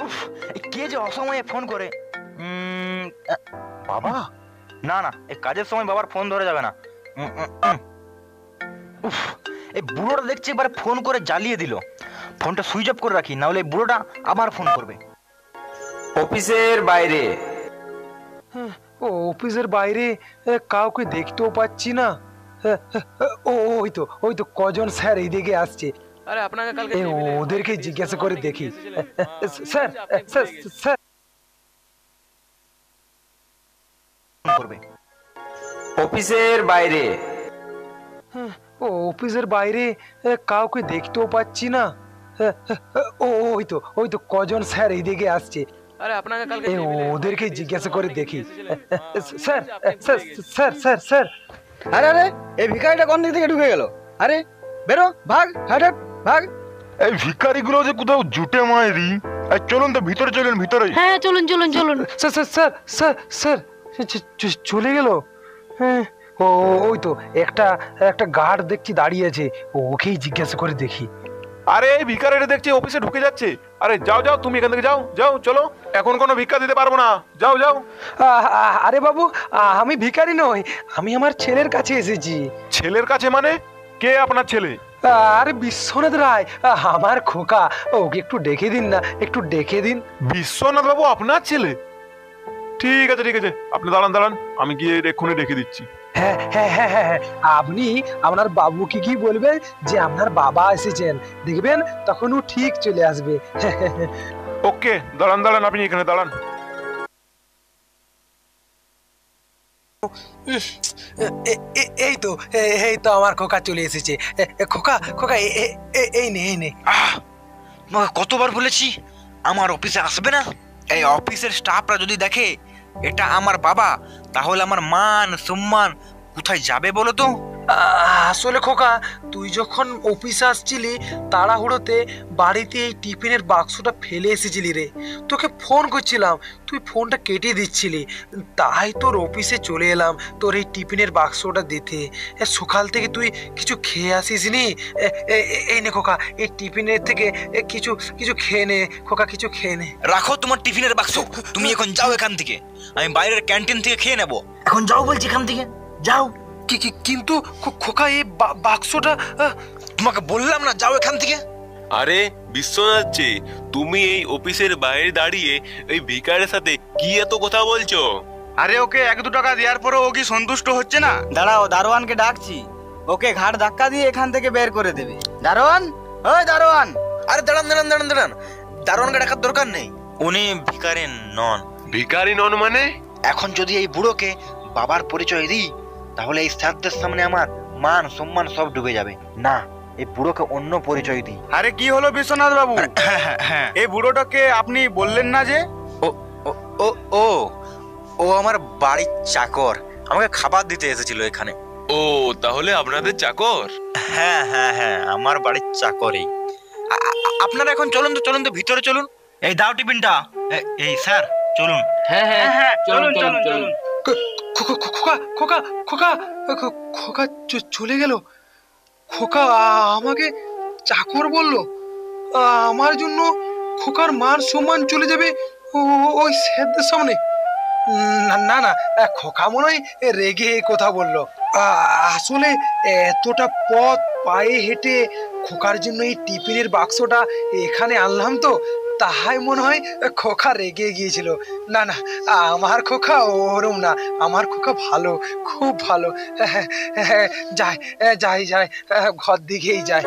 উফ, কে যে অসময়ে ফোন করে। বাবা? না না, এই কাজের সময় বাবার ফোন ধরে যাবে না। উফ, এই বুড়োটা দেখছি এবারে ফোন করে জ্বালিয়ে দিল। ফোনটা সুইচ অফ করে রাখি, নাহলে এই বুড়োটা আবার ফোন করবে। অফিসের বাইরে। অফিসের বাইরে কাউকে দেখতেও পাচ্ছি না। ওই তো কজন স্যার এইদিকে আসছে। আরে আপনাকে কালকে ওদেরকে জিজ্ঞাসা করে দেখি। স্যার স্যার স্যার করবে। অফিসের বাইরে। অফিসের বাইরে কাউকে দেখতেও পাচ্ছি না। ওই তো কজন স্যার এইদিকে আসছে। আরে আপনাকে কালকে ওদেরকে জিজ্ঞাসা করে দেখি। Sir sir sir sir sir আরে আরে এই ভিখারিটা কোন দিক থেকে ঢুকে গেল? আরে বেরো, ভাগ, হাট ভাগ। এই ভিখারিগুলো যে কোথাও জুটে মায়েরি। চলুন তো ভিতরে, চলুন ভিতরে। হ্যাঁ চলুন চলুন চলুন। Sir sir sir sir sir চলে গেল। হ্যাঁ ওই তো একটা গার্ড দেখছি দাঁড়িয়ে আছে, ওকেই জিজ্ঞাসা করে দেখি। আরে এই ভিখারিটা দেখছি অফিসে ঢুকে যাচ্ছে। আরে যাও যাও, তুমি এখান থেকে যাও যাও, চলো। এখন কোনো ভিক্ষা দিতে পারবো না, যাও যাও। আরে বাবু, আমি ভিখারি নই, আমি আমার ছেলের কাছে এসেছি। ছেলের কাছে মানে? কে আপনার ছেলে? আরে বিশ্বনাথ রায়, আমার খোকা, ওকে একটু ডেকে দিন না, একটু ডেকে দিন। বিশ্বনাথ বাবু আপনার ছেলে? ঠিক আছে ঠিক আছে, আপনি দাঁড়ান দাঁড়ান, আমি গিয়ে এক্ষুনি ডেকে দিচ্ছি। হ্যাঁ হ্যাঁ হ্যাঁ হ্যাঁ, আপনি আপনার বাবুকে কি বলবেন যে আপনার বাবা এসেছেন, দেখবেন তখন ও ঠিক চলে আসবে। ওকে, দাঁড়ান দাঁড়ান, আপনি এখানে দাঁড়ান। এই তো আমার খোকা চলে এসেছে। খোকা খোকা, এই নে। কতবার বলেছি আমার অফিসে আসবে না। এই অফিসের স্টাফরা যদি দেখে এটা আমার বাবা, তাহলে আমার মান সম্মান কোথায় যাবে বলো তো? আসলে খোকা, তুই যখন অফিসে আসছিলি তাড়াহুড়োতে বাড়িতে এই টিফিনের বাক্সটা ফেলে এসেছিলি রে। তোকে ফোন করছিলাম, তুই ফোনটা কেটে দিচ্ছিলি, তাই তোর অফিসে চলে এলাম তোর এই টিফিনের বাক্সটা দিতে। সকাল থেকে তুই কিছু খেয়ে আসিস নি। এই নে খোকা, এই টিফিনের থেকে কিছু কিছু খেয়ে নে খোকা, কিছু খেয়ে নে। রাখো তোমার টিফিনের বাক্স, তুমি এখন যাও এখান থেকে, আমি বাইরের ক্যান্টিন থেকে খেয়ে নেবো। এখন যাও বলছি, এখান থেকে যাও। কিন্তু খোকা, এই বাক্সটা তোমাকে বললাম না যাও এখান থেকে। আরে বিশ্বনাথ জি, তুমি এই অফিসের বাইরে দাঁড়িয়ে এই ভিখারির সাথে কি এত কথা বলছো? আরে ওকে 1-2 টাকা দেওয়ার পরে ও কি সন্তুষ্ট হচ্ছে না? দাঁড়াও, দারোয়ানকে ডাকছি, ওকে ঘাড় ধাক্কা দিয়ে এখান থেকে বের করে দেবে। দারোয়ান, ওই দারোয়ান। আরে দাঁড়ান দাঁড়ান দাঁড়ান দাঁড়ান, দারোয়ানকে ডাকার দরকার নেই, উনি ভিখারি নন। ভিখারি নন মানে? এখন যদি এই বুড়োকে বাবার পরিচয় দিই, তাহলে এই স্যারদের সামনে আমার মান সম্মান সব ডুবে যাবে। না, এই বুড়োকে অন্য পরিচয় দিই। আরে কি হলো বিশ্বনাথ বাবু? হ্যাঁ, এই বুড়োটাকে আপনি বললেন না যে? ও ও ও ও আমার বাড়ির চাকর, আমাকে খাবার দিতে এসেছিল এখানে। ও, তাহলে আপনাদের চাকর? হ্যাঁ হ্যাঁ হ্যাঁ, আমার বাড়ির চাকরই। আপনারা এখন চলুন তো ভিতরে চলুন। এই দাও টিফিনটা। এই স্যার চলুন। হ্যাঁ হ্যাঁ হ্যাঁ, চলুন চলুন চলুন। খোকা খোকা খোকা খোকা চলে গেল। খোকা আমাকে চাকর বললো, আমার জন্য খোকার মান সম্মান চলে যাবে ওই স্যারদের সামনে। না না, খোকা মনে হয় রেগে কথা বললো। আসলে এতটা পথ পায়ে হেঁটে খোকার জন্য এই টিফিনের বাক্সটা এখানে আনলাম তো, তাই মনে হয় খোকা রেগে গিয়েছিল। না না, আমার খোকা ওরম না, আমার খোকা ভালো, খুব ভালো। যাই যাই যাই, ঘর দিকেই যাই।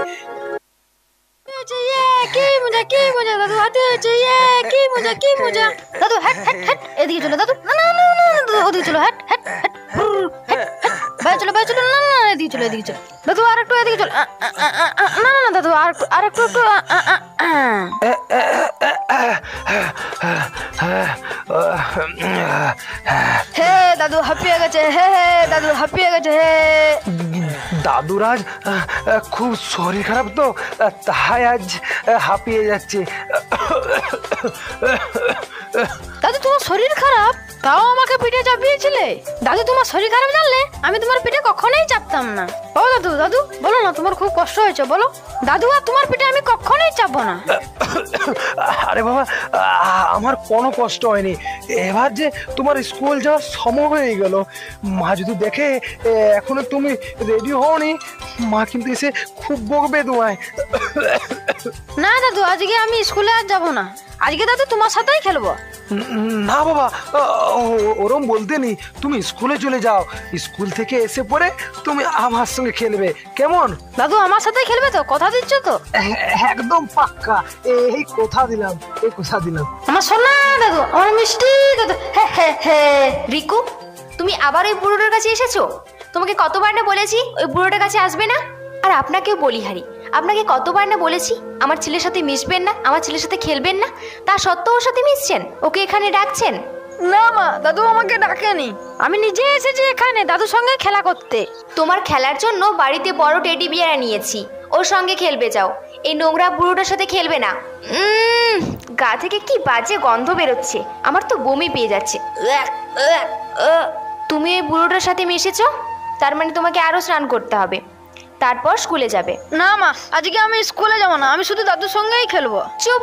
কি মজা দাদু, হাতে হয়েছে, কি মজা দাদু। হ্যাট এদিকে চলো দাদু, না না না দাদু, ওদিকে চলো, হ্যাট বাইরে চলো না না, এদিকে চলো দাদু, আর একটু এদিকে চলো, না না দাদু, আর একটু হে দাদু হাঁপিয়ে গেছে, হে দাদু হাঁপিয়ে গেছে। দাদুর আজ খুব শরীর খারাপ তো, তাই আজ হাঁপিয়ে যাচ্ছে। দাদু তোমার শরীর খারাপ? তাও আমাকে পিঠে চাপিয়েছিলে? দাদু তোমার শরীর খারাপ জানলে আমি তোমার পিঠে কখনোই চাপতাম না। ও দাদু, দাদু বলো না, তোমার খুব কষ্ট হয়েছে বলো। দাদু আর তোমার পিঠে আমি কখনোই চাপবো না। আরে বাবা, আমার কোনো কষ্ট হয়নি। এবার যে তোমার স্কুল যাওয়ার সময় হয়ে গেল, মা যদি দেখে এখনো তুমি রেডি হওনি, মা কিন্তু এসে খুব বকবে তোমায়। না দাদু, আজকে আমি স্কুলে আর যাবো না। আজকে দাদু তোমার সাথেই খেলবো। না বাবা, ওরম বলতে নেই, তুমি স্কুলে চলে যাও। স্কুল থেকে এসে পরে তুমি আমার সঙ্গে খেলবে, কেমন? দাদু আমার সাথে খেলবে তো? কথা দিচ্ছ তো? একদম পাক্কা, এই কথা দিলাম, এই কথা দিলাম। আমার সোনা দাদু, আমার মিষ্টি দাদু। রিকু, তুমি আবার ওই বুড়োটার কাছে এসেছো? তোমাকে কতবার না বলেছি ওই বুড়োটার কাছে আসবে না। আর আপনাকেও বলি হারি, আপনাকে কতবার না বলেছি আমার ছেলের সাথে মিশবেন না, আমার ছেলের সাথে খেলবেন না, তা সত্ত্বেও ওর সাথে মিশছেন, ওকে এখানে ডাকছেন। না মা, দাদু আমাকে ডাকেনি, আমি নিজে এসেছি এখানে দাদুর সঙ্গে খেলা করতে। তোমার খেলার জন্য বাড়িতে বড় টেডি বিয়ার নিয়েছি, ওর সঙ্গে খেলবে যাও। এই নোংরা বুড়োটার সাথে খেলবে না। গা থেকে কি বাজে গন্ধ বেরোচ্ছে, আমার তো বমি পেয়ে যাচ্ছে। তুমি ওই বুড়োটার সাথে মিশেছো, তার মানে তোমাকে আরো স্নান করতে হবে, তারপর স্কুলে যাবে। না মা, আজকে আমি স্কুলে যাবো না, আমি শুধু দাদুর সঙ্গেই খেলবো। চুপ,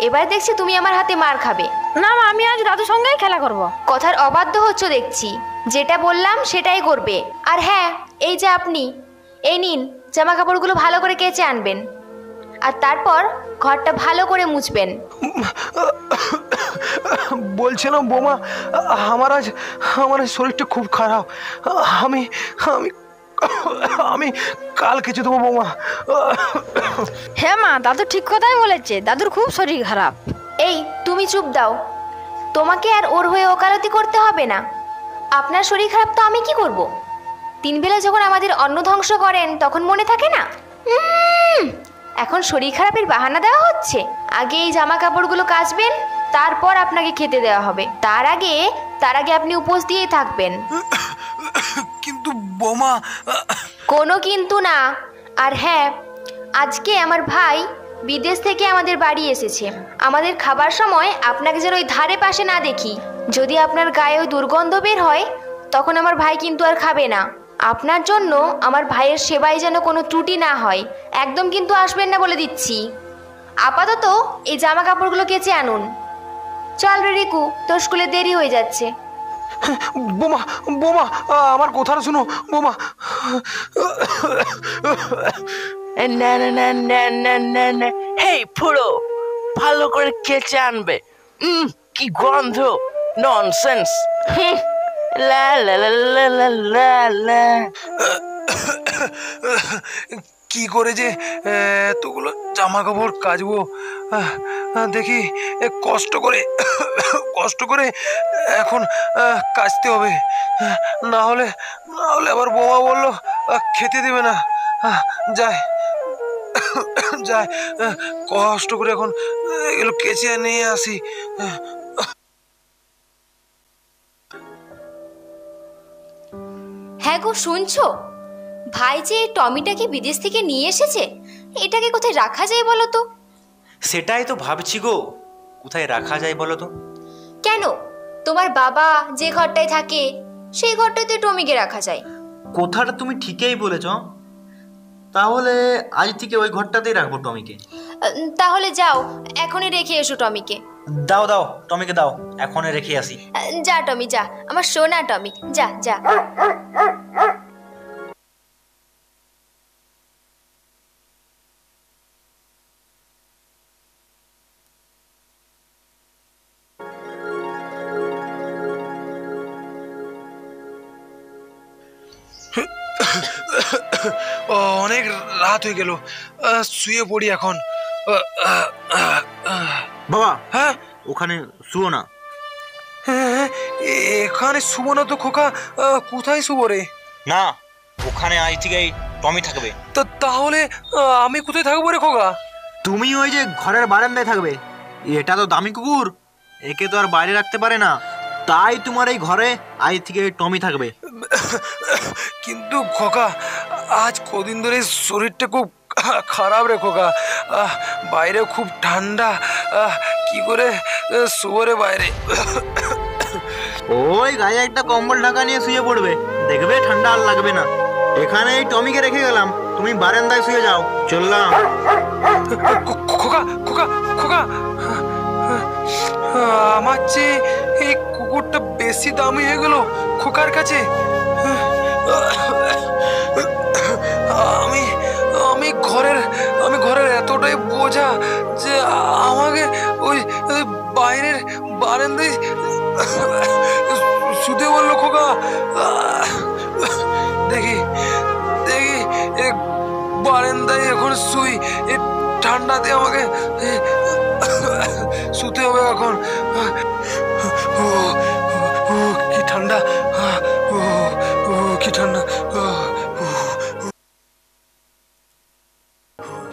এবার দেখছি তুমি আমার হাতে মার খাবে। না মা, আমি আজ দাদুর সঙ্গেই খেলা করব। কথার অবাধ্য হচ্ছ দেখছি, যেটা বললাম সেটাই করবে। আর হ্যাঁ, এই যে আপনি, এই নিন, জামা কাপড়গুলো ভালো করে কেচে আনবেন, আর তারপর ঘরটা ভালো করে মুছবেন। বলছিলাম বোমা, আমার আজ শরীরটা খুব খারাপ। আমি আমি আমি কাল কিছু দেবো বোমা। হ্যাঁ মা, দাদু ঠিক কথাই বলেছে, দাদুর খুব শরীর খারাপ। এই তুমি চুপ দাও, তোমাকে আর ওর হয়ে ওকালতি করতে হবে না। আপনার শরীর খারাপ তো আমি কি করব? 3 বেলা যখন আমাদের অন্ন ধ্বংস করেন তখন মনে থাকে না? এখন শরীর খারাপের বাহানা দেওয়া হচ্ছে। আগে এই জামা কাপড়গুলো কাচবেন, তারপর আপনাকে খেতে দেওয়া হবে। তার আগে আপনি উপোস দিয়েই থাকবেন। কিন্তু বোমা, কোনো কিন্তু না। আর হ্যাঁ, আজকে আমার ভাই বিদেশ থেকে আমাদের বাড়ি এসেছে। আমাদের খাবার সময় আপনাকে যেন ওই ধারে পাশে না দেখি। যদি আপনার গায়ে ওই দুর্গন্ধ বের হয়, তখন আমার ভাই কিন্তু আর খাবে না। আপনার জন্য আমার ভাইয়ের সেবায় যেন কোনো ত্রুটি না হয়, একদম কিন্তু আসবেন না বলে দিচ্ছি। আপাতত এই জামা কাপড়গুলো কেচে আনুন। চল রে রিকু, তোর স্কুলে দেরি হয়ে যাচ্ছে। বোমা বোমা, আমার কথাটা শুনো বোমা। না না না না না না না, হেই পুরো ভালো করে কেচে আনবে। কি গন্ধ, ননসেন্স। লা লা লা লা লা লা লা। কি করে যে এতগুলো জামা কাপড় কাচবো, দেখি কষ্ট করে এখন কাচতে হবে। না হলে আবার বোমা বললো খেতে দেবে না। যাই কষ্ট করে এখন এগুলো কেচে নিয়ে আসি। হ্যাঁ গো, শুনছো? ভাই যে টমিটাকে বিদেশ থেকে নিয়ে এসেছে, এটাকে কোথায় রাখা যায় বলো তো? সেটাই তো ভাবছি গো, কোথায় রাখা যায় বলো তো? কেন, তোমার বাবা যে ঘরটায় থাকে সেই ঘরটাতে টমিকে রাখা যায়। কথাটা তুমি ঠিকই বলেছ, তাহলে আজ থেকে ওই ঘরটাতেই রাখবো টমিকে। তাহলে যাও, এখনই রেখে এসো টমিকে। দাও টমিকে দাও, এখনই রেখে আসি। যা টমি যা, আমার সোনা টমি, যা যা। অনেক রাত হয়ে গেল, শুয়ে পড়ি এখন। বাবা, হ্যাঁ ওখানে শুও না। হ্যাঁ, এখানে শুবো না তো খোকা, কোথায় শুবো রে? না, ওখানে আজ থেকে টমি থাকবে। তাহলে আমি কোথায় থাকবো রে খোকা? তুমি ওই যে ঘরের বারান্দায় থাকবে। এটা তো দামি কুকুর, একে তো আর বাইরে রাখতে পারে না, তাই তোমার এই ঘরে আজ থেকে টমি থাকবে। কিন্তু খোকা, আজ কদিন ধরে শরীরটা খুব খারাপ রে খোকা, বাইরে খুব ঠান্ডা, কি করে শুবো রে বাইরে? ওই গায়ে একটা কম্বল ঢাকা নিয়ে শুয়ে পড়বে, দেখবে ঠান্ডা আর লাগবে না। এখানে এই টমিকে রেখে গেলাম, তুমি বারান্দায় শুয়ে যাও। চললাম। খোকা খোকা খোকা, আমার চেয়ে এই কুকুরটা বেশি দামি হয়ে গেল খোকার কাছে। আমি ঘরের এতটাই বোঝা যে আমাকে ওই বাইরের বারান্দায় শুতে বললো খোকা। দেখি বারান্দায় এখন শুই, ঠান্ডাতে আমাকে শুতে হবে এখন। কি ঠান্ডা, কি ঠান্ডা।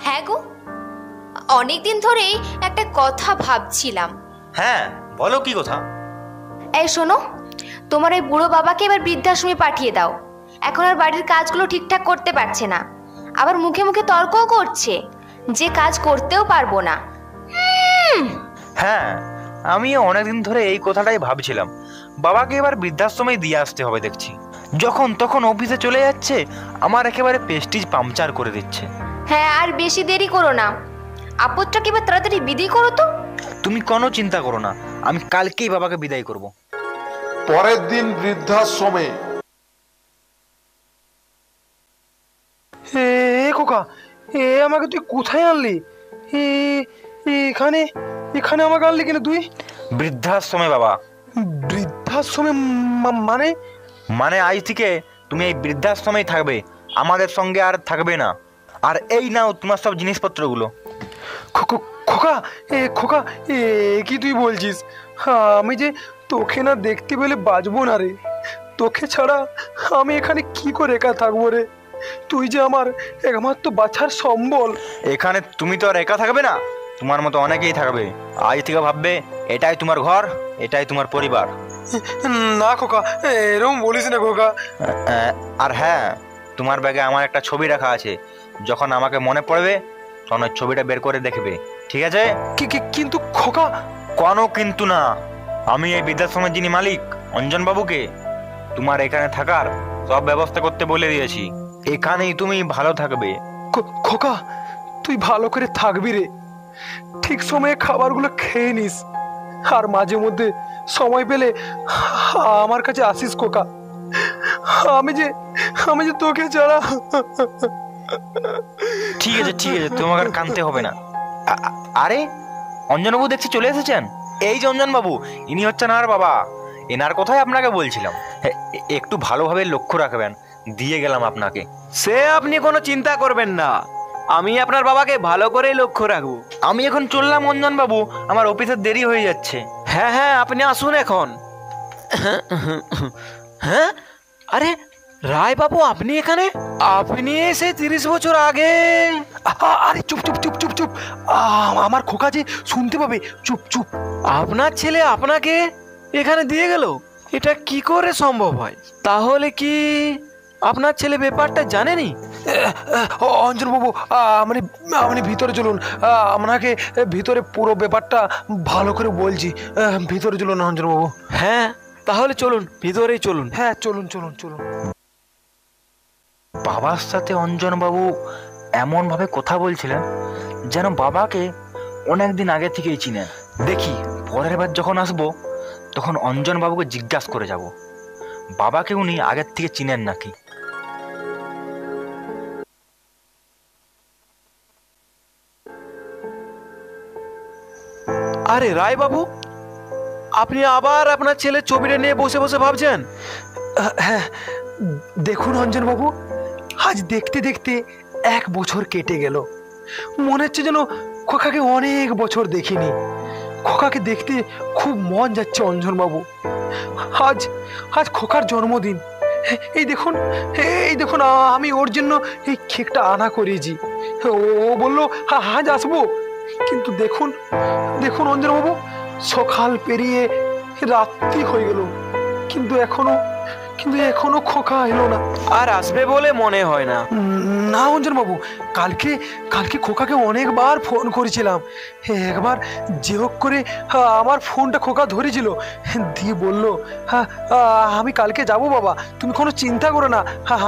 হ্যাঁ গো, অনেকদিন ধরেই একটা কথা ভাবছিলাম। হ্যাঁ বলো, কি কথা? এই শোনো, তোমার ওই বুড়ো বাবাকে এবার বৃদ্ধাশ্রমে পাঠিয়ে দাও। এখন আর বাড়ির কাজগুলো ঠিকঠাক করতে পারছে না, আবার মুখে মুখে তর্কও করছে যে কাজ করতেও পারবো না। হ্যাঁ, আমিও অনেকদিন ধরে এই কথাটাই ভাবছিলাম। বাবাকে এবার বৃদ্ধাশ্রমে দিয়ে আসতে হবে দেখছি। যখন তখন অফিসে চলে যাচ্ছে, আমার একেবারে প্রেস্টিজ পাংচার করে দিচ্ছে। হ্যাঁ, আর বেশি দেরি করো না, আপদটাকে এবার তাড়াতাড়ি বিদায় করো তো। তুমি কোনো চিন্তা করো না, আমি কালকেই বাবাকে বিদায় করব। পরের দিন বৃদ্ধাশ্রমে। খোকা, আমাকে তুই কোথায় আনলি? এখানে আমাকে আনলি কেন তুই? বৃদ্ধাশ্রমে বাবা। বৃদ্ধাশ্রমে মানে? মানে আজ থেকে তুমি এই বৃদ্ধাশ্রমেই থাকবে, আমাদের সঙ্গে আর থাকবে না। আর এই নাও তোমার সব জিনিসপত্রগুলো। খোকা, খোকা, কি তুই বলছিস? আমি যে তোকে না দেখতে পেলে বাঁচবো না রে। তোকে ছাড়া আমি এখানে কি করে একা থাকবো রে? তুই যে আমার একমাত্র বাছার সম্বল। এখানে তুমি তো আর একা থাকবে না, তোমার মতো অনেকেই থাকবে। আজ থেকে ভাববে এটাই তোমার ঘর, এটাই তোমার পরিবার। না খোকা, এরকম বলিস না খোকা। আর হ্যাঁ, তোমার ব্যাগে আমার একটা ছবি রাখা আছে, যখন আমাকে মনে পড়বে তখন ওই ছবিটা বের করে দেখবে, ঠিক আছে? কিন্তু খোকা। কোনো কিন্তু না, আমি এই বৃদ্ধাশ্রমের যিনি মালিক অঞ্জন বাবুকে তোমার এখানে থাকার সব ব্যবস্থা করতে বলে দিয়েছি। এখানেই তুমি ভালো থাকবে। খোকা, তুই ভালো করে থাকবি রে, ঠিক সময়ে খাবারগুলো খেয়ে নিস, আর মাঝে মধ্যে সময় পেলে আমার কাছে আসিস খোকা। আমি যে তোকে ছাড়া। ঠিক আছে ঠিক আছে, তোমাকে আর কাঁদতে হবে না। আরে অঞ্জনবাবু দেখছি চলে এসেছেন। এই যে অঞ্জনবাবু, ইনি হচ্ছেন আর বাবা। এনার কথাই আপনাকে বলছিলাম, একটু ভালোভাবে লক্ষ্য রাখবেন। দিয়ে গেলাম আপনাকে। সে আপনি কোনো চিন্তা করবেন না, আমি আপনার বাবাকে ভালো করেই লক্ষ্য রাখবো। আমি এখন চললাম অঞ্জনবাবু, আমার অফিসের দেরি হয়ে যাচ্ছে। হ্যাঁ হ্যাঁ, আপনি আসুন এখন। হ্যাঁ, আরে রায় বাবু, আপনি এখানে? আপনি এসে 30 বছর আগে। আরে চুপ চুপ চুপ চুপ চুপ, আমার খোকা যে শুনতে পাবে। চুপ চুপ। আপনার ছেলে আপনাকে এখানে দিয়ে গেল? এটা কি করে সম্ভব হয়? তাহলে কি আপনার ছেলে ব্যাপারটা জানেনি? অঞ্জন বাবু, আপনি ভিতরে চলুন, আপনাকে ভিতরে পুরো ব্যাপারটা ভালো করে বলছি। ভিতরে চলুন অঞ্জন বাবু। হ্যাঁ, তাহলে চলুন, ভিতরেই চলুন। হ্যাঁ চলুন চলুন চলুন। বাবার সাথে অঞ্জনবাবু এমন ভাবে কথা বলছিলেন যেন বাবাকে অনেকদিন আগে থেকেই চিনেন। দেখি পরের বার যখন আসবো তখন অঞ্জনবাবুকে জিজ্ঞাসা করে যাব বাবাকে উনি আগের থেকে চিনেন নাকি। আরে রায় বাবু, আপনি আবার আপনার ছেলের ছবিটা নিয়ে বসে বসে ভাবছেন? হ্যাঁ, দেখুন অঞ্জন বাবু, আজ দেখতে দেখতে 1 বছর কেটে গেল। মনে হচ্ছে যেন খোকাকে অনেক বছর দেখিনি। খোকাকে দেখতে খুব মন যাচ্ছে অঞ্জন বাবু। আজ খোকার জন্মদিন। এই দেখুন আমি ওর জন্য এই কেকটা আনা করেছি। ও বললো আজ আসবো, কিন্তু দেখুন অঞ্জন বাবু, সকাল পেরিয়ে রাত্রি হয়ে গেল, কিন্তু কিন্তু এখনো খোকা এলো না। আর আসবে বলে মনে হয় না। না অঞ্জন বাবু, কালকে কালকে খোকাকে অনেকবার ফোন করেছিলাম। একবার যে হোক করে আমার ফোনটা খোকা ধরেছিল, দিয়ে বলল আমি কালকে যাব বাবা, তুমি কোনো চিন্তা করো না,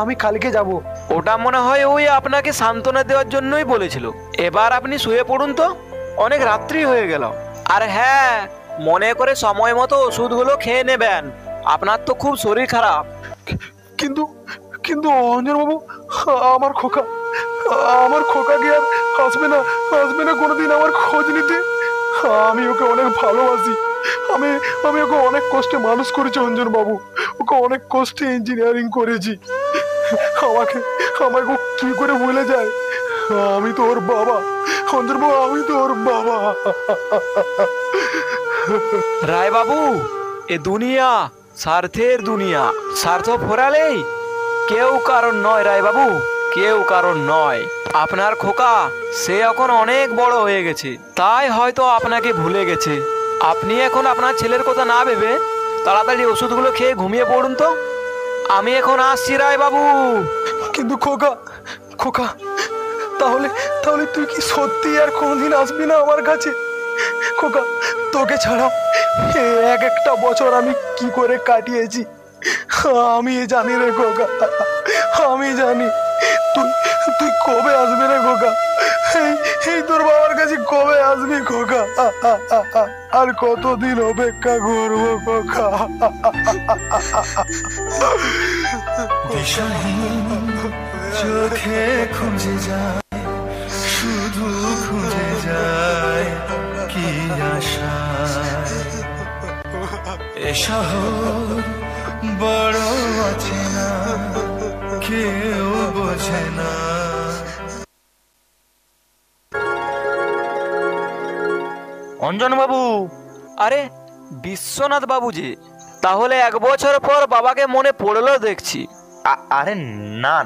আমি কালকে যাব। ওটা মনে হয় ওই আপনাকে সান্ত্বনা দেওয়ার জন্যই বলেছিল। এবার আপনি শুয়ে পড়ুন তো, অনেক রাত্রি হয়ে গেল। আর হ্যাঁ, মনে করে সময় মতো ওষুধগুলো খেয়ে নেবেন, আপনার তো খুব শরীর খারাপ। কিন্তু কিন্তু অঞ্জন বাবু, আমার খোকা কি আর আসবে না কোনোদিন আমার খোঁজ নিতে? আমি ওকে অনেক ভালোবাসি। আমি ওকে অনেক কষ্টে মানুষ করেছি অঞ্জন বাবু, ওকে অনেক কষ্টে ইঞ্জিনিয়ারিং করেছি। আমাকে ও কি করে ভুলে যায়? আমি তো ওর বাবা অঞ্জন বাবু, আমি তো ওর বাবা। রায় বাবু, এ দুনিয়া স্বার্থের দুনিয়া, স্বার্থ ফোরালেই কেউ কারণ নয় রায় বাবু, কেউ কারণ নয়। আপনার খোকা সে এখন অনেক বড় হয়ে গেছে, তাই হয়তো আপনাকে ভুলে গেছে। আপনি এখন আপনার ছেলের কথা না ভেবে তাড়াতাড়ি ওষুধগুলো খেয়ে ঘুমিয়ে পড়ুন তো। আমি এখন আসছি রায় বাবু। কিন্তু খোকা তাহলে তুই কি সত্যি আর কোনদিন আসবি না আমার কাছে? খোকা, তোকে ছাড়া একটা বছর আমি কি করে কাটিয়েছি আমি জানি রে খোকা, আমি জানি। তুই কবে আসবি রে খোকা? এই তোর বাবার কাছে কবে আসবি খোকা? আর কতদিন অপেক্ষা করবো খোকা? চোখে খুঁজে যায়, শুধু খুঁজে যায় কি আশায়। এ শহর বড় অচেনা, কেউ বোঝে না। অঞ্জন বাবু। আরে বিশ্বনাথ বাবু যে, তাহলে 1 বছর পর বাবাকে মনে পড়লো দেখছি। আরে না,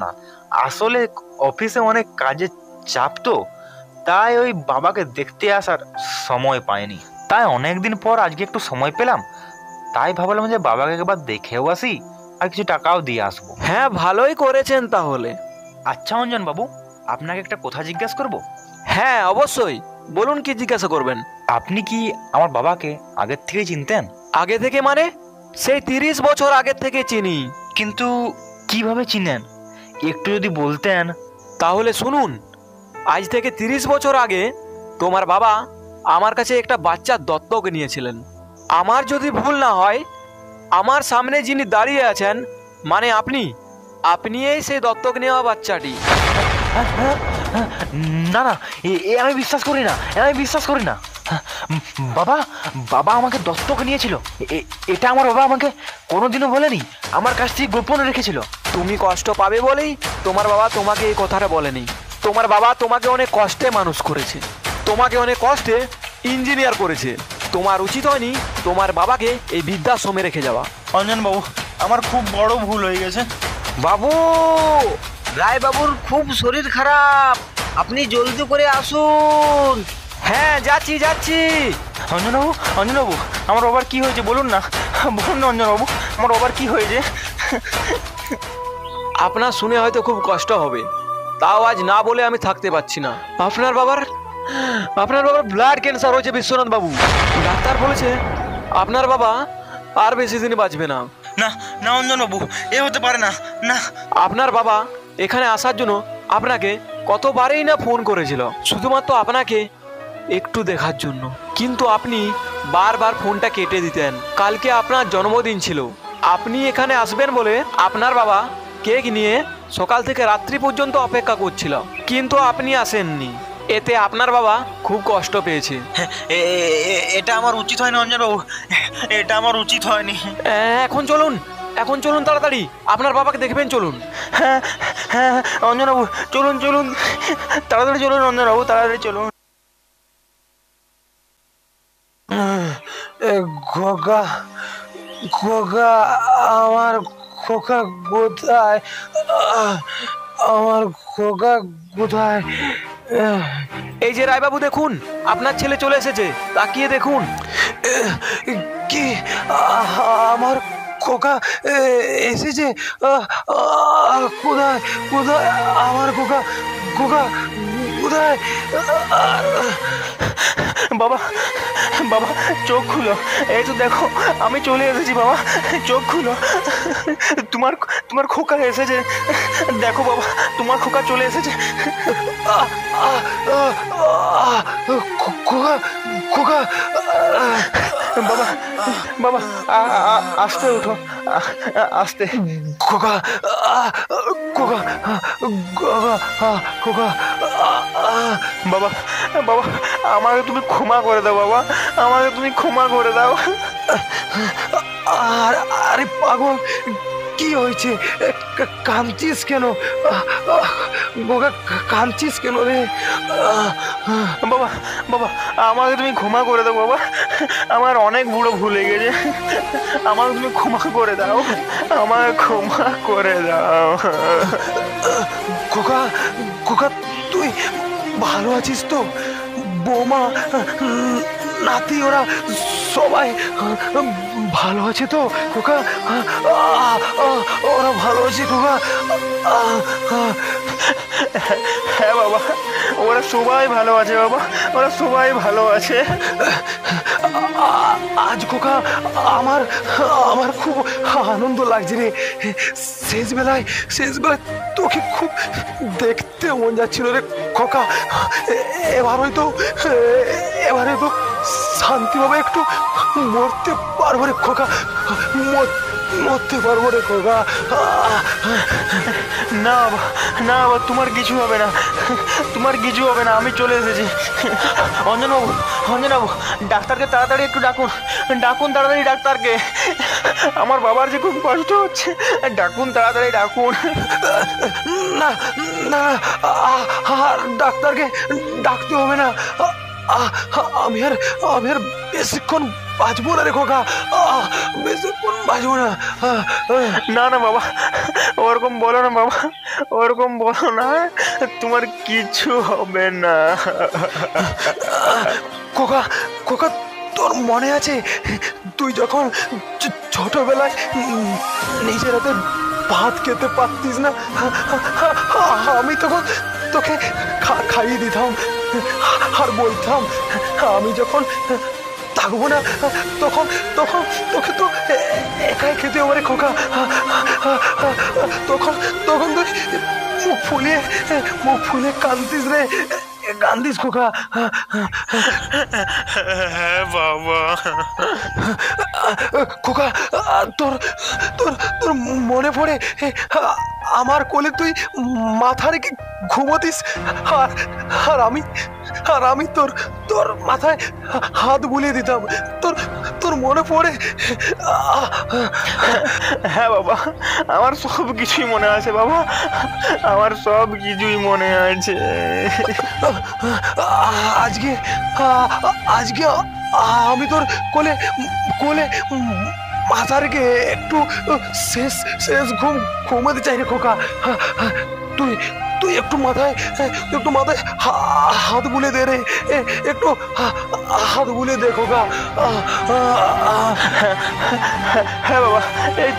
আসলে অফিসে অনেক কাজের চাপ তো, তাই ওই বাবাকে দেখতে আসার সময় পাইনি। তাই অনেকদিন পর আজকে একটু সময় পেলাম, তাই ভাবলাম যে বাবাকে একবার দেখেও আসি আর কিছু টাকাও দিয়ে আসবো। হ্যাঁ, ভালোই করেছেন তাহলে। আচ্ছা অঞ্জন বাবু, আপনাকে একটা কথা জিজ্ঞাসা করব? হ্যাঁ অবশ্যই, বলুন কি জিজ্ঞাসা করবেন। আপনি কি আমার বাবাকে আগের থেকে চিনতেন? আগে থেকে মানে? সেই 30 বছর আগের থেকে চিনি। কিন্তু কিভাবে চিনেন, একটু যদি বলতেন। তাহলে শুনুন, আজ থেকে 30 বছর আগে তোমার বাবা আমার কাছে একটা বাচ্চা দত্তক নিয়েছিলেন। আমার যদি ভুল না হয়, আমার সামনে যিনি দাঁড়িয়ে আছেন মানে আপনিই সেই দত্তক নেওয়া বাচ্চাটি। না, আমি বিশ্বাস করি না, বাবা আমাকে দত্তক নিয়েছিল, এটা আমার বাবা আমাকে কোনোদিনও বলেনি, আমার কাছ থেকে গোপনে রেখেছিল। তুমি কষ্ট পাবে বলেই তোমার বাবা তোমাকে এই কথাটা বলেনি। তোমার বাবা তোমাকে অনেক কষ্টে মানুষ করেছে, তোমাকে অনেক কষ্টে ইঞ্জিনিয়ার করেছে। তোমার উচিত হয়নি তোমার বাবাকে এই বৃদ্ধাশ্রমে রেখে যাওয়া। অঞ্জন বাবু, আমার খুব বড় ভুল হয়ে গেছে। বাবু, রায় বাবুর খুব শরীর খারাপ, আপনি জলদি করে আসুন। হ্যাঁ, যাচ্ছি। অঞ্জন বাবু, আমার বাবার কি হয়েছে বলুন না অঞ্জন বাবু, আমার বাবার কি হয়েছে? আপনার শুনে হয়তো খুব কষ্ট হবে, তাও আজ না বলে আমি থাকতে পারছি না। আপনার বাবার ব্লাড ক্যান্সার হয়েছে বিশ্বনাথ বাবু। ডাক্তার বলেছে আপনার বাবা আর বেশি দিন বাঁচবে না। না অঞ্জন বাবু, এ হতে পারে না। আপনার বাবা এখানে আসার জন্য আপনাকে কতবারই না ফোন করেছিল, শুধুমাত্র আপনাকে একটু দেখার জন্য, কিন্তু আপনি বারবার ফোনটা কেটে দিতেন। কালকে আপনার জন্মদিন ছিল, আপনি এখানে আসবেন বলে আপনার বাবা কেক নিয়ে সকাল থেকে রাত্রি পর্যন্ত অপেক্ষা করছিল, কিন্তু আপনি আসেননি। এতে আপনার বাবা খুব কষ্ট পেয়েছে। এটা আমার উচিত হয়নি অঞ্জন বাবু, এটা আমার উচিত হয়নি। এখন চলুন তাড়াতাড়ি, আপনার বাবাকে দেখবেন। চলুন। হ্যাঁ অঞ্জন বাবু, চলুন তাড়াতাড়ি চলুন অঞ্জন বাবু, তাড়াতাড়ি চলুন। খোকা, আমার খোকা কোথায়? আমার খোকা কোথায়? এই যে রায়বাবু, দেখুন আপনার ছেলে চলে এসেছে, তাকিয়ে দেখুন। কি আমার খোকা এসেছে। কোথায় কোথায় আমার খোকা? খোকা কোথায়? বাবা বাবা চোখ খুলো, এই তো দেখো আমি চলে এসেছি বাবা, চোখ খুলো। তোমার তোমার খোকা এসেছে, দেখো বাবা তোমার খোকা চলে এসেছে। খোকা খোকা বাবা বাবা আস্তে উঠো, আস্তে। খোকা খোকা খোকা খোকা বাবা বাবা আমাকে তুমি ক্ষমা করে দাও বাবা, আমাকে তুমি ক্ষমা করে দাও। আরে পাগল, কি হয়েছে? কাঁদছিস কেন? খোকা কাঁদছিস কেন রে? বাবা বাবা আমাকে তুমি ক্ষমা করে দাও বাবা, আমার অনেক বুড়ো ভুলে গেছে, আমাকে তুমি ক্ষমা করে দাও, আমাকে ক্ষমা করে দাও। খোকা খোকা তুই ভালো আছিস তো? বৌমা নাতি ওরা সবাই ভালো আছে তো খোকা? ওরা ভালো আছে খোকা? হ্যাঁ বাবা ওরা সবাই ভালো আছে বাবা, ওরা সবাই ভালো আছে। আজ খোকা আমার আমার খুব আনন্দ লাগছে রে। শেষবেলায় তোকে খুব দেখতে মন যাচ্ছিল রে খোকা। এবার হয়তো শান্তিভাবে একটু মরতে পারবো রে খোকা, মরতে পারবো রে খোকা। না বাবা না বাবা তোমার কিছু হবে না, তোমার কিছু হবে না, আমি চলে এসেছি। অঞ্জনবাবু অঞ্জনবাবু ডাক্তারকে তাড়াতাড়ি একটু ডাকুন, ডাকুন তাড়াতাড়ি ডাক্তারকে, আমার বাবার যে খুব কষ্ট হচ্ছে, ডাকুন তাড়াতাড়ি ডাকুন। না না ডাক্তারকে ডাকতে হবে না, আমি আর বেশিক্ষণ বাঁচবো না রে খোকা, বেশিক্ষণ বাঁচবো না। না না বাবা ওরকম বলো না বাবা, ওরকম বলো না, তোমার কিছু হবে না। খোকা খোকা তোর মনে আছে তুই যখন ছোটবেলায় নিজের হাতে ভাত খেতে পারতিস না, আমি তখন তোকে খাইয়ে দিতাম আর বলতাম আমি যখন থাকবো না তখন তখন তোকে তো একাই খেতে হবে রে খোকা। তখন তখন তুই মুখ ফুলিয়ে কান্দিস রে, কান্দিস খোকা। হ্যাঁ বাবা। খোকা তোর তোর তোর মনে পড়ে আমার কোলে তুই মাথা রেখে ঘুমোতিস, আর আমি তোর মাথায় হাত বুলিয়ে দিতাম, তোর মনে পড়ে? হ্যাঁ বাবা আমার সব কিছুই মনে আছে বাবা, আমার সব কিছুই মনে আছে। আজকে আমি তোর কোলে মাথা রেখে একটু শেষ ঘুমাতে চাই রে খোকা। তুই একটু মাথায় হাত বুলে দে রে, একটু হাত বুলে দে খোকা। হ্যাঁ বাবা এই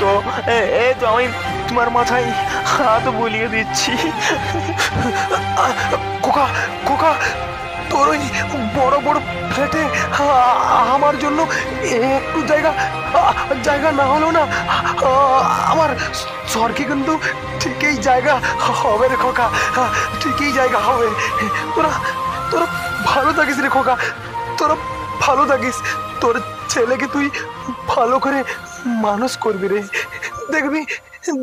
তো আমি তোমার মাথায় হাত বুলিয়ে দিচ্ছি। খোকা খোকা তোর ওই বড় বড় ফ্ল্যাটে আমার জন্য একটু জায়গা না হলো না, আমার স্বর্গে কিন্তু ঠিকই জায়গা হবে রে খোকা, ঠিকই জায়গা হবে। তোরা ভালো থাকিস রে খোকা, তোরা ভালো থাকিস, তোর ছেলেকে তুই ভালো করে মানুষ করবি রে,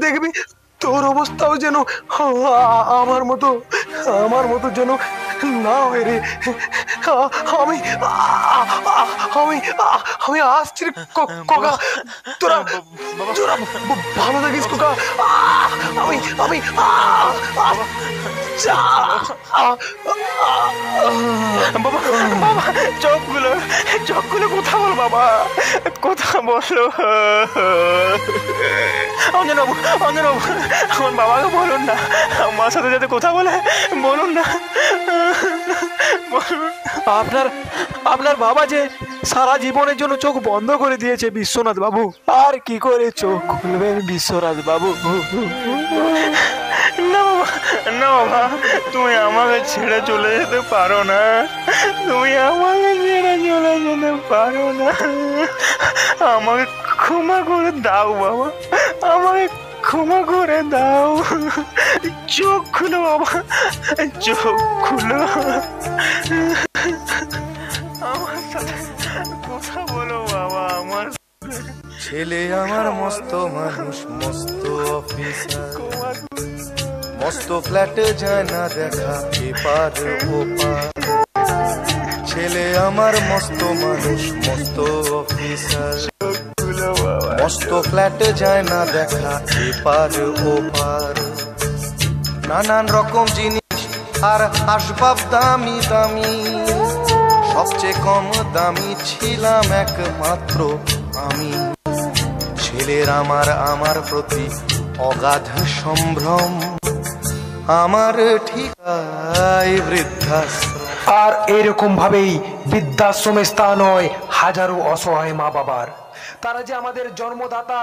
দেখবি তোর অবস্থাও যেন আমার মতো যেন না হয় রে। আমি আসছি রে খোকা, তোরা ভালো থাকিস খোকা। আমি বাবা বাবা চোখগুলো কথা বল বাবা, কথা বলো অঞ্জনবাবু, অঞ্জনবাবু, আমার বাবাকে বলুন না, আমার সাথে যাতে কথা বলে বলুন না, বলুন। আপনার বাবা যে সারা জীবনের জন্য চোখ বন্ধ করে দিয়েছে বিশ্বনাথ বাবু, আর কি করে চোখ খুলবেন বিশ্বনাথ বাবু? না বাবা, না বাবা, তুমি আমাকে ছেড়ে চলে যেতে পারো না, তুমি আমাকে ছেড়ে চলে যেতে পারো না, আমাকে ক্ষমা করে দাও বাবা, আমাকে ক্ষমা করে দাও, চোখ খুলো বাবা, চোখ খুলো, আমার সাথে কথা বলো বাবা, আমার ছেলে আমার মস্ত মানুষ, মস্ত অফিসার, মস্ত ফ্ল্যাটে যায় না দেখা এপার ওপার। ছেলে আমার মস্ত মানুষ, মস্ত অফিসার, মস্ত ফ্ল্যাটে যায় না দেখা এপার ওপার। নানান রকম জিনিস আর আসবাব দামি দামি, সবচেয়ে কম দামি ছিলাম একমাত্র আমি। ছেলের আমার প্রতি অগাধ সম্ভ্রম, আমার ঠিকায় বৃদ্ধাশ্রম। আর এরকম ভাবেই বৃদ্ধাশ্রমে স্থান হয় হাজারো অসহায় মা বাবার। তারা যে আমাদের জন্মদাতা